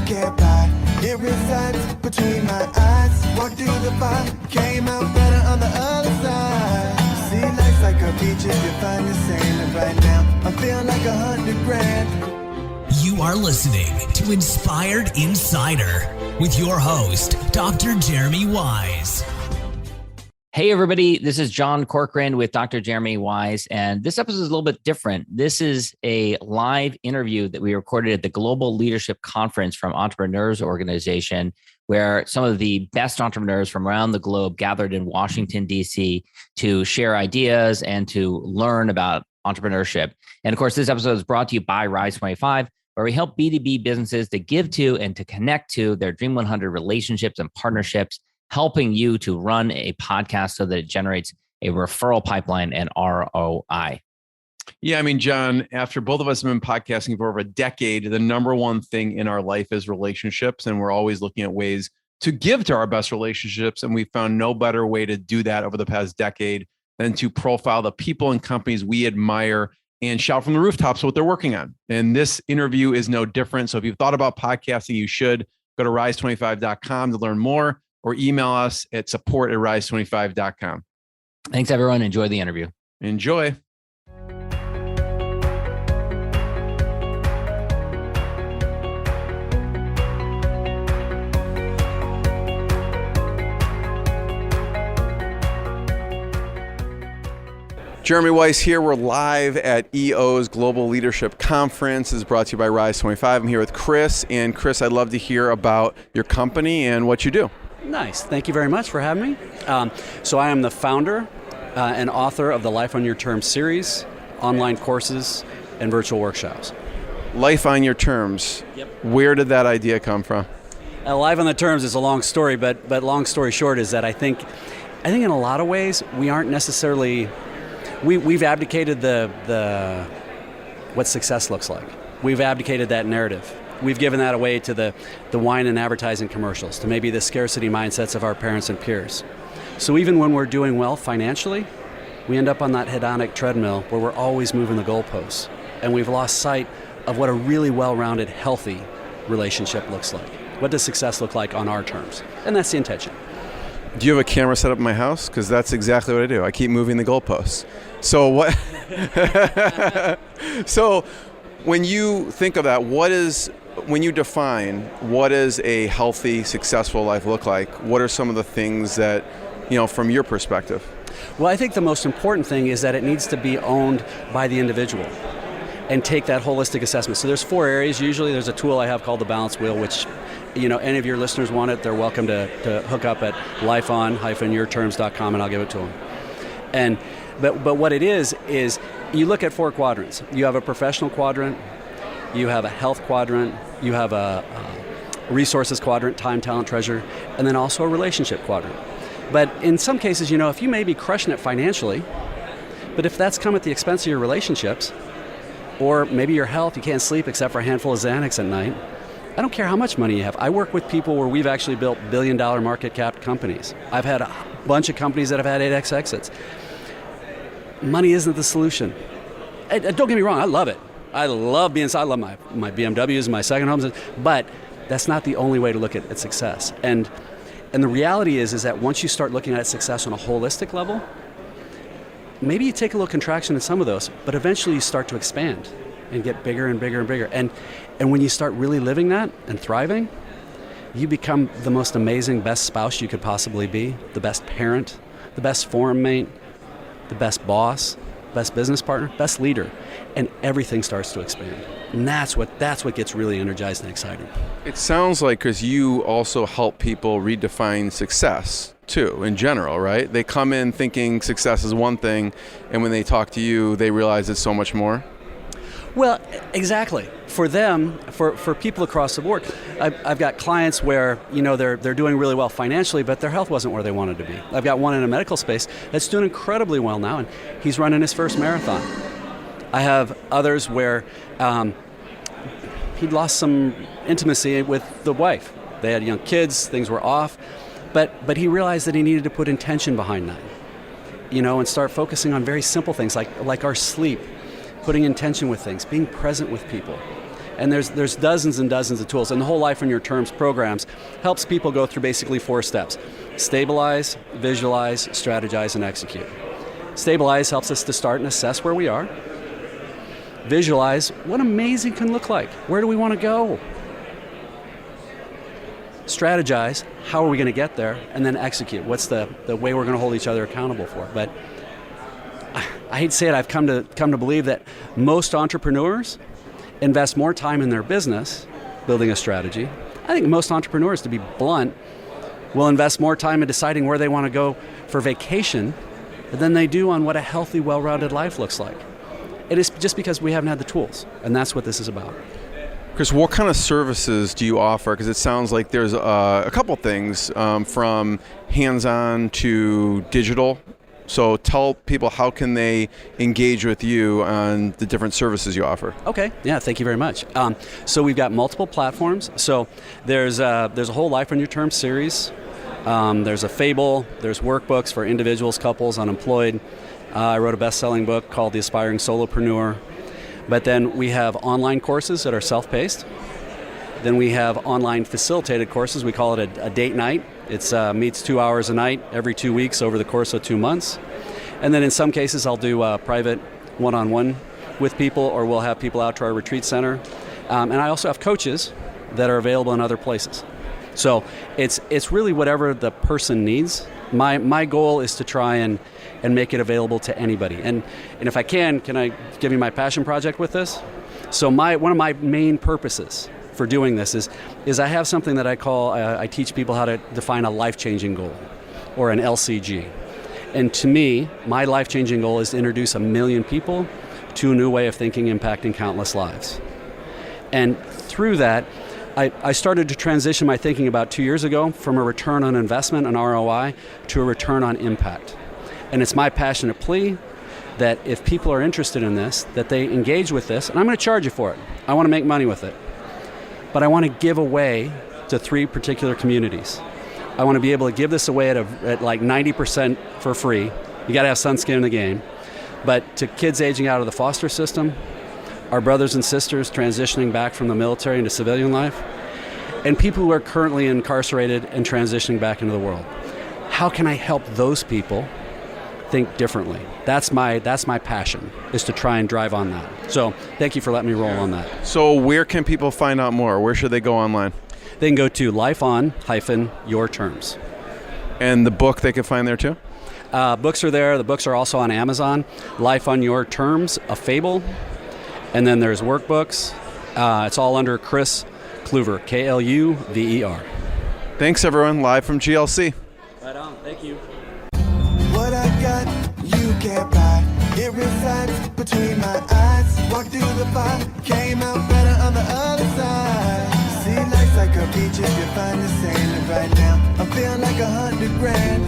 can't hide. It resides between my eyes. Walked through the fire, came out better on the other side. See, life's like a beach if you find the sand. And right now, I feel like 100 grand. You are listening to Inspired Insider with your host, Dr. Jeremy Wise. Hey, everybody. This is John Corcoran with Dr. Jeremy Wise, and this episode is a little bit different. This is a live interview that we recorded at the Global Leadership Conference from Entrepreneurs Organization, where some of the best entrepreneurs from around the globe gathered in Washington, D.C. to share ideas and to learn about entrepreneurship. And of course, this episode is brought to you by Rise 25, where we help B2B businesses to give to and to connect to their Dream 100 relationships and partnerships, helping you to run a podcast so that it generates a referral pipeline and ROI. Yeah, I mean, John, after both of us have been podcasting for over a decade, the number one thing in our life is relationships. And we're always looking at ways to give to our best relationships. And we found no better way to do that over the past decade than to profile the people and companies we admire and shout from the rooftops what they're working on. And this interview is no different. So if you've thought about podcasting, you should go to rise25.com to learn more, or email us at support@rise25.com. Thanks, everyone. Enjoy the interview. Enjoy. Jeremy Weiss here. We're live at EO's Global Leadership Conference. This is brought to you by Rise 25. I'm here with Kris. And Kris, I'd love to hear about your company and what you do. Nice. Thank you very much for having me. So I am the founder and author of the Life on Your Terms series, online courses, and virtual workshops. Life on Your Terms. Yep. Where did that idea come from? Life on the Terms is a long story, but long story short is that I think in a lot of ways we aren't necessarily, we've abdicated the what success looks like. We've abdicated that narrative. We've given that away to the wine and advertising commercials, to maybe the scarcity mindsets of our parents and peers. So even when we're doing well financially, we end up on that hedonic treadmill where we're always moving the goalposts. And we've lost sight of what a really well-rounded, healthy relationship looks like. What does success look like on our terms? And that's the intention. Do you have a camera set up in my house? Because that's exactly what I do. I keep moving the goalposts. So what? So when you think of that, when you define what does a healthy, successful life look like, what are some of the things that, from your perspective? Well, I think the most important thing is that it needs to be owned by the individual and take that holistic assessment. So there's 4 areas. Usually there's a tool I have called the balance wheel, which, any of your listeners want it, they're welcome to hook up at lifeon-yourterms.com and I'll give it to them. But what it is you look at 4 quadrants. You have a professional quadrant, you have a health quadrant, you have a resources quadrant, time, talent, treasure, and then also a relationship quadrant. But in some cases, if you may be crushing it financially, but if that's come at the expense of your relationships, or maybe your health, you can't sleep except for a handful of Xanax at night, I don't care how much money you have. I work with people where we've actually built billion-dollar market cap companies. I've had a bunch of companies that have had 8x exits. Money isn't the solution. Don't get me wrong, I love it. I love being inside. I love my BMWs and my second homes, but that's not the only way to look at success. And the reality is that once you start looking at success on a holistic level, maybe you take a little contraction in some of those, but eventually you start to expand and get bigger and bigger and bigger. And when you start really living that and thriving, you become the most amazing, best spouse you could possibly be, the best parent, the best forum mate, the best boss, best business partner, best leader, and everything starts to expand. And that's what gets really energized and exciting. It sounds like, because you also help people redefine success too, in general, right? They come in thinking success is one thing, and when they talk to you, they realize it's so much more. Well, exactly. For them, for people across the board, I've got clients where they're doing really well financially, but their health wasn't where they wanted to be. I've got one in a medical space that's doing incredibly well now, and he's running his first marathon. I have others where he'd lost some intimacy with the wife. They had young kids, things were off, but he realized that he needed to put intention behind that, and start focusing on very simple things like our sleep, putting intention with things, being present with people, And there's dozens and dozens of tools. And the whole Life on Your Terms programs helps people go through basically 4 steps. Stabilize, visualize, strategize, and execute. Stabilize helps us to start and assess where we are. Visualize what amazing can look like. Where do we want to go? Strategize, how are we going to get there? And then execute. What's the way we're going to hold each other accountable for? But I hate to say it, I've come to believe that most entrepreneurs invest more time in their business building a strategy. I think most entrepreneurs, to be blunt, will invest more time in deciding where they want to go for vacation than they do on what a healthy, well-rounded life looks like. It is just because we haven't had the tools, and that's what this is about. Kris, what kind of services do you offer? Because it sounds like there's a couple things from hands-on to digital. So tell people, how can they engage with you on the different services you offer? Okay, yeah, thank you very much. So we've got multiple platforms. So there's a whole Life on Your Terms series. There's a Fable. There's workbooks for individuals, couples, unemployed. I wrote a best-selling book called The Aspiring Solopreneur. But then we have online courses that are self-paced. Then we have online facilitated courses. We call it a date night. It's meets 2 hours a night every 2 weeks over the course of 2 months. And then in some cases I'll do private one-on-one with people, or we'll have people out to our retreat center. And I also have coaches that are available in other places. So it's really whatever the person needs. My goal is to try and make it available to anybody. And if I can I give you my passion project with this? So one of my main purposes for doing this is I have something that I call, I teach people how to define a life-changing goal, or an LCG. And to me, my life-changing goal is to introduce 1 million people to a new way of thinking impacting countless lives. And through that, I started to transition my thinking about 2 years ago from a return on investment, an ROI, to a return on impact. And it's my passionate plea that if people are interested in this, that they engage with this, and I'm going to charge you for it. I want to make money with it. But I want to give away to 3 particular communities. I want to be able to give this away at like 90% for free. You got to have some skin in the game. But to kids aging out of the foster system, our brothers and sisters transitioning back from the military into civilian life, and people who are currently incarcerated and transitioning back into the world. How can I help those people think differently? That's my passion, is to try and drive on that. So thank you for letting me roll on that. So where can people find out more? Where should they go online? They can go to lifeon-your-terms. And the book they can find there too? Books are there. The books are also on Amazon. Life on Your Terms, a Fable. And then there's workbooks. It's all under Kris Kluver, Kluver. Thanks, everyone. Live from GLC. Right on. Thank you. What I got, you can't buy. It resides between my eyes. Walked through the fire, came out better on the other side. See, life's like a beach if you find the sand. And right now, I feel like 100 grand.